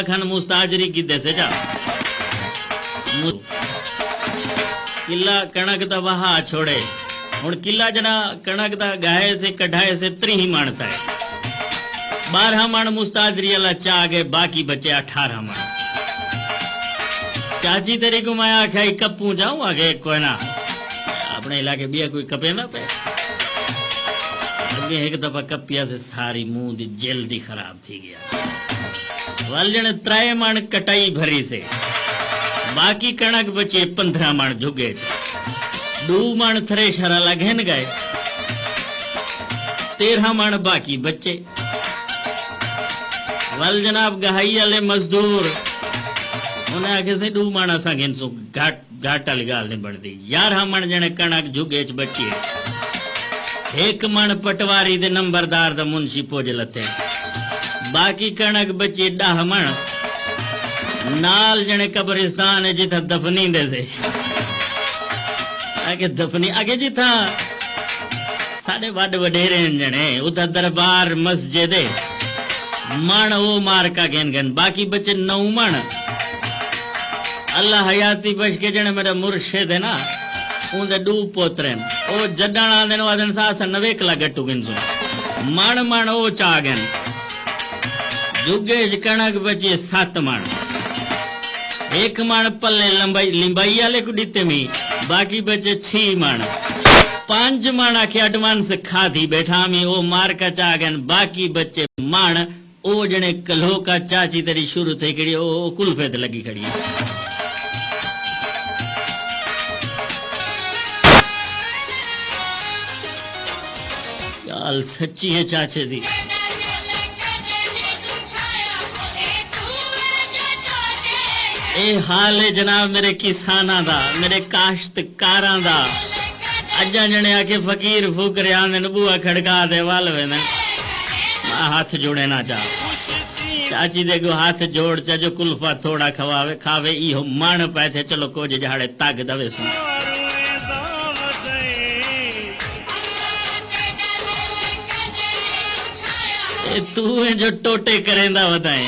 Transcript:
खन मुस्ताजरी की देसे जा किला कणक दा वहा छोड़े हुण किला जना कणक दा गाहे से कढ़ाए से 3 मानता है 12 मन मुस्ताजरी अला चा गए बाकी बचे 18 मन चाची तेरी को मैं आख्या कप्पू जाऊं आगे कोई ना अपने इलाके बिया कोई कपे ना पे अगे एक दफा कपिया से सारी मुंह दी जल्दी खराब थी गया वाल जने 3 मन कटाई भरी से बाकी कणक बचे 15 मन झुगे 2 मन थ्रेशर अला घेन गए 13 मन बाकी बच्चे वाल जनाब गहाई वाले मजदूर उन्हें आगे से 2 मन असा घेन सो घाट वाली गाल नहीं बनती 11 मन जने कणक झुगे च बची 1 मन पटवारी दे नंबरदार दा मुंशी पोज लते बाकी कणक बची 10 मन नाल जने कब्रिस्तान है जिथा दफनी दे से आगे दफनी आगे जिथा साडे वड वडेरे जने उथा दरबार मस्जिद मन वो मार का गेन गन बाकी बचे 9 मन अल्लाह हयाती बच के जने मेरा मुर्शिद है ना उनदे 2 पोतरे ओ जड्डाना देनो आदन सा 9 कला गट्टू गिनसो मन मन ओ चागन जुगे कणक बचे 7 मन 1 मन पल्ले लिंबाई वाले को दीते मी बाकी बचे 6 मन 5 मन आखे एडवांस खाधी बैठा मी ओ मार का चागन बाकी बचे मन ओ जने कलो का चाची तेरी शुरू थे खड़ी ओ कुल्फे ते लगी खड़ी गाल सच्ची है चाचे दी ए हाल है जनाब मेरे किसाना दा मेरे काश्तकारां दा अजा जने आके फकीर फुकरे आंदे बुआ खड़का दे वाल वे ने हाथ जोड़े ना जा चाची दे को हाथ जोड़ चा जो कुल्फा थोड़ा खवावे खावे इहो मन पैथे चलो कोज जहाड़े ताक दवे सु तू है जो टोटे करेंदा बताए